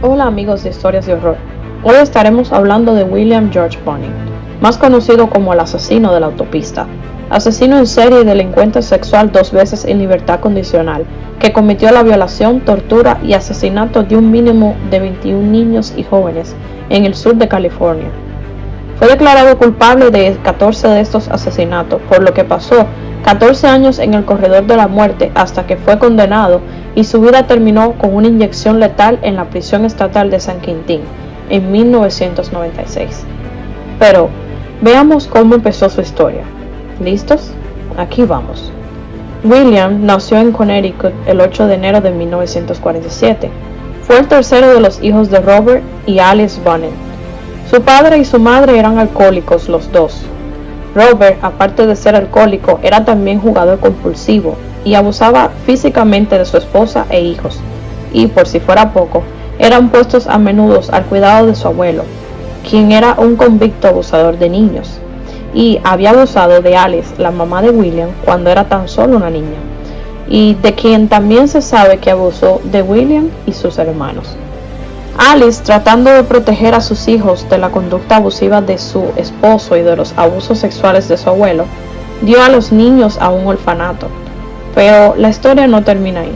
Hola amigos de Historias de Horror. Hoy estaremos hablando de William George Bonin, más conocido como el asesino de la autopista, asesino en serie y delincuente sexual 2 veces en libertad condicional, que cometió la violación, tortura y asesinato de un mínimo de 21 niños y jóvenes en el sur de California. Fue declarado culpable de 14 de estos asesinatos, por lo que pasó 14 años en el corredor de la muerte hasta que fue condenado y su vida terminó con una inyección letal en la prisión estatal de San Quintín en 1996. Pero veamos cómo empezó su historia. ¿Listos? Aquí vamos. William nació en Connecticut el 8 de enero de 1947. Fue el tercero de los hijos de Robert y Alice Bonin. Su padre y su madre eran alcohólicos los dos. Robert, aparte de ser alcohólico, era también jugador compulsivo y abusaba físicamente de su esposa e hijos, y por si fuera poco, eran puestos a menudo al cuidado de su abuelo, quien era un convicto abusador de niños, y había abusado de Alice, la mamá de William, cuando era tan solo una niña, y de quien también se sabe que abusó de William y sus hermanos. Alice, tratando de proteger a sus hijos de la conducta abusiva de su esposo y de los abusos sexuales de su abuelo, dio a los niños a un orfanato. Pero la historia no termina ahí.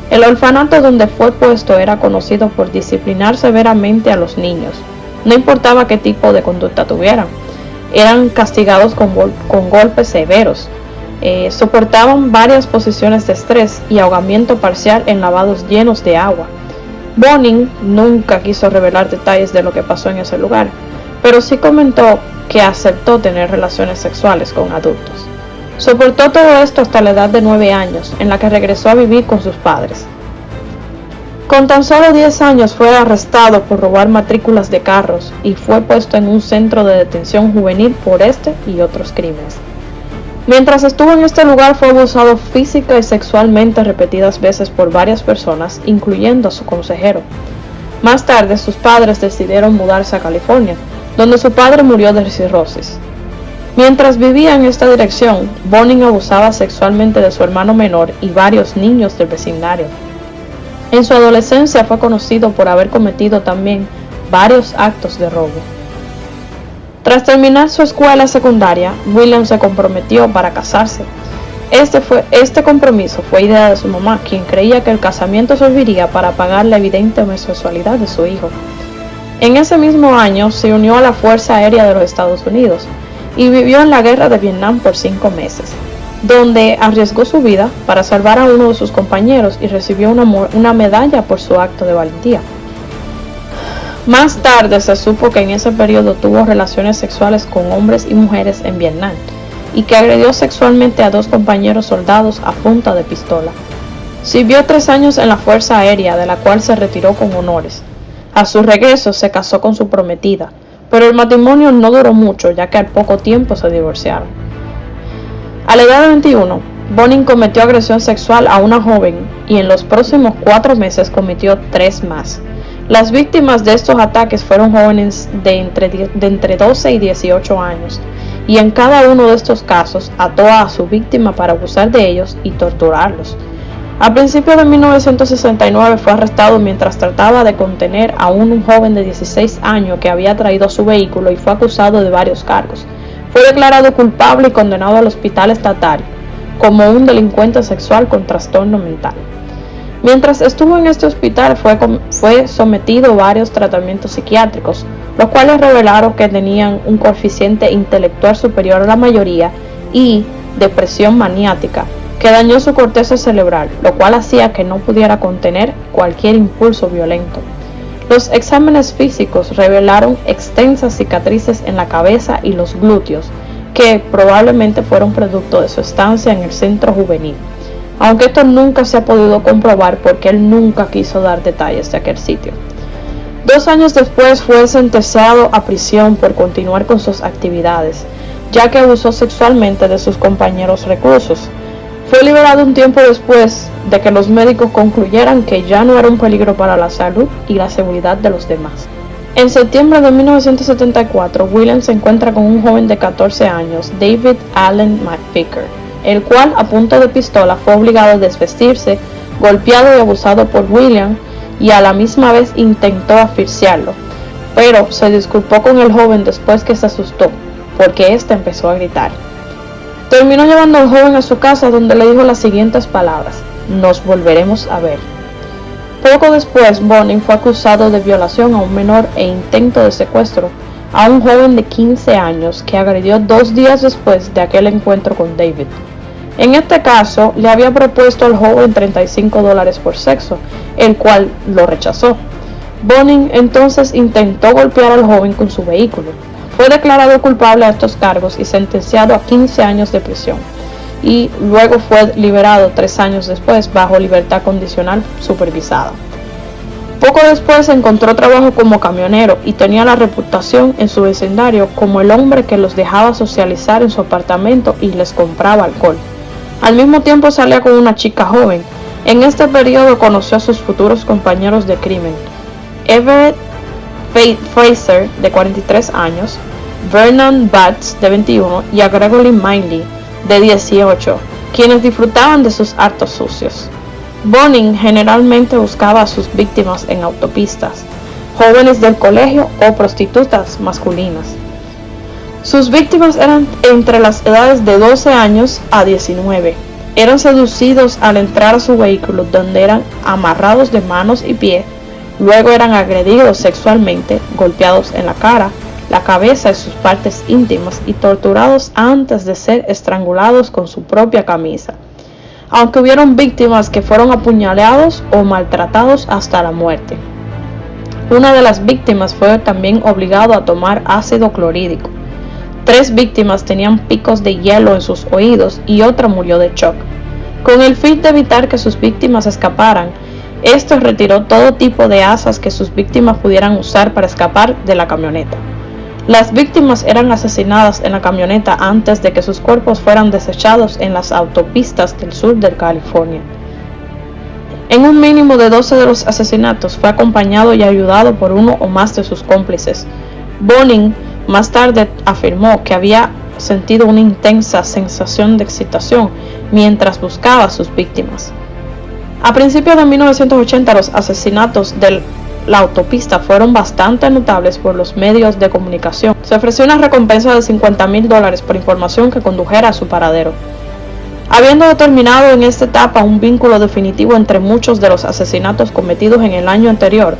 El orfanato donde fue puesto era conocido por disciplinar severamente a los niños. No importaba qué tipo de conducta tuvieran. Eran castigados con golpes severos. Soportaban varias posiciones de estrés y ahogamiento parcial en lavados llenos de agua. Bonin nunca quiso revelar detalles de lo que pasó en ese lugar, pero sí comentó que aceptó tener relaciones sexuales con adultos. Soportó todo esto hasta la edad de 9 años, en la que regresó a vivir con sus padres. Con tan solo 10 años fue arrestado por robar matrículas de carros y fue puesto en un centro de detención juvenil por este y otros crímenes. Mientras estuvo en este lugar fue abusado física y sexualmente repetidas veces por varias personas, incluyendo a su consejero. Más tarde sus padres decidieron mudarse a California, donde su padre murió de cirrosis. Mientras vivía en esta dirección, Bonin abusaba sexualmente de su hermano menor y varios niños del vecindario. En su adolescencia fue conocido por haber cometido también varios actos de robo. Tras terminar su escuela secundaria, William se comprometió para casarse. Este compromiso fue idea de su mamá, quien creía que el casamiento serviría para pagar la evidente homosexualidad de su hijo. En ese mismo año se unió a la Fuerza Aérea de los Estados Unidos y vivió en la Guerra de Vietnam por 5 meses, donde arriesgó su vida para salvar a uno de sus compañeros y recibió una medalla por su acto de valentía. Más tarde se supo que en ese periodo tuvo relaciones sexuales con hombres y mujeres en Vietnam y que agredió sexualmente a 2 compañeros soldados a punta de pistola. Sirvió 3 años en la Fuerza Aérea, de la cual se retiró con honores. A su regreso se casó con su prometida, pero el matrimonio no duró mucho, ya que al poco tiempo se divorciaron. A la edad de 21, Bonin cometió agresión sexual a una joven y en los próximos 4 meses cometió 3 más. Las víctimas de estos ataques fueron jóvenes de entre 12 y 18 años, y en cada uno de estos casos ató a su víctima para abusar de ellos y torturarlos. A principios de 1969 fue arrestado mientras trataba de contener a un joven de 16 años que había traído su vehículo y fue acusado de varios cargos. Fue declarado culpable y condenado al hospital estatal como un delincuente sexual con trastorno mental. Mientras estuvo en este hospital fue sometido a varios tratamientos psiquiátricos, los cuales revelaron que tenían un coeficiente intelectual superior a la mayoría y depresión maniática, que dañó su corteza cerebral, lo cual hacía que no pudiera contener cualquier impulso violento. Los exámenes físicos revelaron extensas cicatrices en la cabeza y los glúteos, que probablemente fueron producto de su estancia en el centro juvenil, aunque esto nunca se ha podido comprobar porque él nunca quiso dar detalles de aquel sitio. 2 años después fue sentenciado a prisión por continuar con sus actividades, ya que abusó sexualmente de sus compañeros reclusos. Fue liberado un tiempo después de que los médicos concluyeran que ya no era un peligro para la salud y la seguridad de los demás. En septiembre de 1974, William se encuentra con un joven de 14 años, David Allen McVicker, el cual a punta de pistola fue obligado a desvestirse, golpeado y abusado por William y a la misma vez intentó asfixiarlo, pero se disculpó con el joven después que se asustó, porque éste empezó a gritar. Terminó llevando al joven a su casa, donde le dijo las siguientes palabras: "Nos volveremos a ver". Poco después, Bonin fue acusado de violación a un menor e intento de secuestro a un joven de 15 años que agredió 2 días después de aquel encuentro con David. En este caso, le había propuesto al joven $35 por sexo, el cual lo rechazó. Bonin entonces intentó golpear al joven con su vehículo. Fue declarado culpable a estos cargos y sentenciado a 15 años de prisión, y luego fue liberado 3 años después bajo libertad condicional supervisada. Poco después encontró trabajo como camionero y tenía la reputación en su vecindario como el hombre que los dejaba socializar en su apartamento y les compraba alcohol. Al mismo tiempo salía con una chica joven. En este periodo conoció a sus futuros compañeros de crimen: Everett Fraser, de 43 años, Vernon Batts, de 21, y a Gregory Miley, de 18, quienes disfrutaban de sus actos sucios. Bonin generalmente buscaba a sus víctimas en autopistas, jóvenes del colegio o prostitutas masculinas. Sus víctimas eran entre las edades de 12 años a 19. Eran seducidos al entrar a su vehículo, donde eran amarrados de manos y pies, luego eran agredidos sexualmente, golpeados en la cara, la cabeza y sus partes íntimas y torturados antes de ser estrangulados con su propia camisa, aunque hubieron víctimas que fueron apuñalados o maltratados hasta la muerte. Una de las víctimas fue también obligado a tomar ácido clorhídrico. 3 víctimas tenían picos de hielo en sus oídos y otra murió de shock. Con el fin de evitar que sus víctimas escaparan, este retiró todo tipo de asas que sus víctimas pudieran usar para escapar de la camioneta. Las víctimas eran asesinadas en la camioneta antes de que sus cuerpos fueran desechados en las autopistas del sur de California. En un mínimo de 12 de los asesinatos fue acompañado y ayudado por uno o más de sus cómplices. Bonin más tarde afirmó que había sentido una intensa sensación de excitación mientras buscaba a sus víctimas. A principios de 1980, los asesinatos de la autopista fueron bastante notables por los medios de comunicación. Se ofreció una recompensa de $50,000 por información que condujera a su paradero. Habiendo determinado en esta etapa un vínculo definitivo entre muchos de los asesinatos cometidos en el año anterior,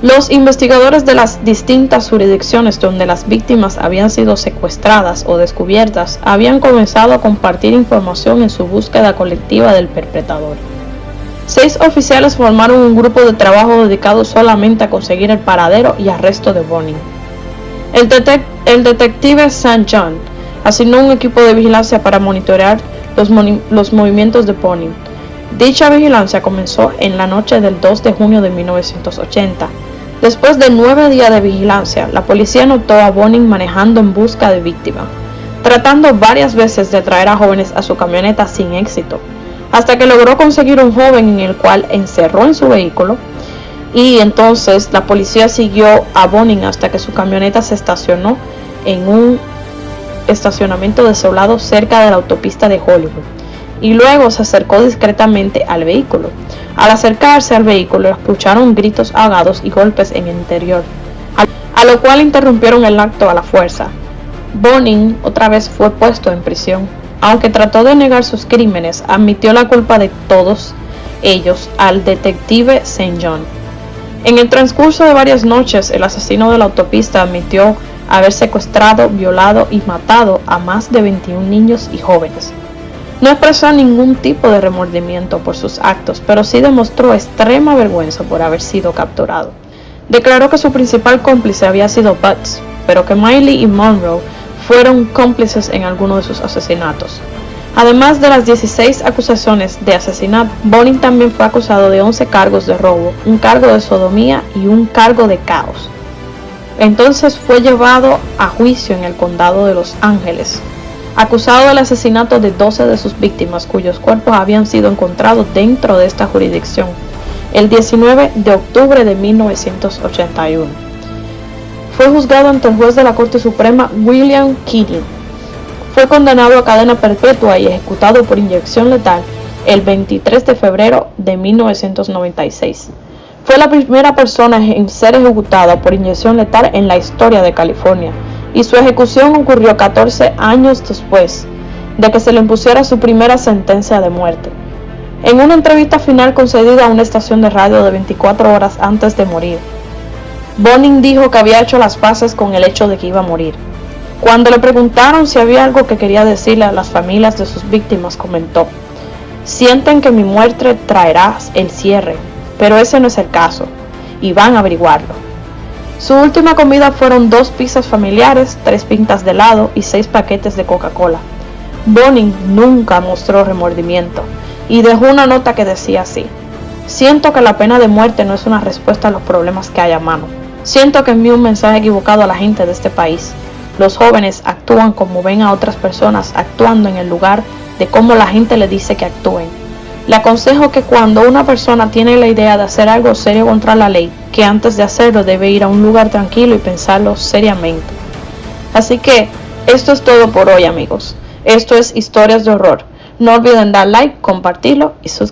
los investigadores de las distintas jurisdicciones donde las víctimas habían sido secuestradas o descubiertas habían comenzado a compartir información en su búsqueda colectiva del perpetrador. 6 oficiales formaron un grupo de trabajo dedicado solamente a conseguir el paradero y arresto de Bonin. El detective St. John asignó un equipo de vigilancia para monitorear los movimientos de Bonin. Dicha vigilancia comenzó en la noche del 2 de junio de 1980. Después de 9 días de vigilancia, la policía notó a Bonin manejando en busca de víctimas, tratando varias veces de atraer a jóvenes a su camioneta sin éxito, hasta que logró conseguir un joven en el cual encerró en su vehículo, y entonces la policía siguió a Bonin hasta que su camioneta se estacionó en un estacionamiento desolado cerca de la autopista de Hollywood, y luego se acercó discretamente al vehículo. Al acercarse al vehículo, escucharon gritos ahogados y golpes en el interior, a lo cual interrumpieron el acto a la fuerza. Bonin otra vez fue puesto en prisión. Aunque trató de negar sus crímenes, admitió la culpa de todos ellos al detective St. John. En el transcurso de varias noches, el asesino de la autopista admitió haber secuestrado, violado y matado a más de 21 niños y jóvenes. No expresó ningún tipo de remordimiento por sus actos, pero sí demostró extrema vergüenza por haber sido capturado. Declaró que su principal cómplice había sido Butts, pero que Miley y Monroe fueron cómplices en algunos de sus asesinatos. Además de las 16 acusaciones de asesinato, Bonin también fue acusado de 11 cargos de robo, un cargo de sodomía y un cargo de caos. Entonces fue llevado a juicio en el condado de Los Ángeles, acusado del asesinato de 12 de sus víctimas, cuyos cuerpos habían sido encontrados dentro de esta jurisdicción el 19 de octubre de 1981. Fue juzgado ante el juez de la Corte Suprema William Keating. Fue condenado a cadena perpetua y ejecutado por inyección letal el 23 de febrero de 1996. Fue la primera persona en ser ejecutada por inyección letal en la historia de California, y su ejecución ocurrió 14 años después de que se le impusiera su primera sentencia de muerte. En una entrevista final concedida a una estación de radio de 24 horas antes de morir, Bonin dijo que había hecho las paces con el hecho de que iba a morir. Cuando le preguntaron si había algo que quería decirle a las familias de sus víctimas, comentó: "Sienten que mi muerte traerá el cierre, pero ese no es el caso, y van a averiguarlo". Su última comida fueron 2 pizzas familiares, 3 pintas de helado y 6 paquetes de Coca-Cola. Bonin nunca mostró remordimiento y dejó una nota que decía así: "Siento que la pena de muerte no es una respuesta a los problemas que hay a mano. Siento que envío un mensaje equivocado a la gente de este país. Los jóvenes actúan como ven a otras personas actuando en el lugar de cómo la gente le dice que actúen. Le aconsejo que cuando una persona tiene la idea de hacer algo serio contra la ley, que antes de hacerlo debe ir a un lugar tranquilo y pensarlo seriamente". Así que esto es todo por hoy, amigos. Esto es Historias de Horror. No olviden dar like, compartirlo y suscribirse.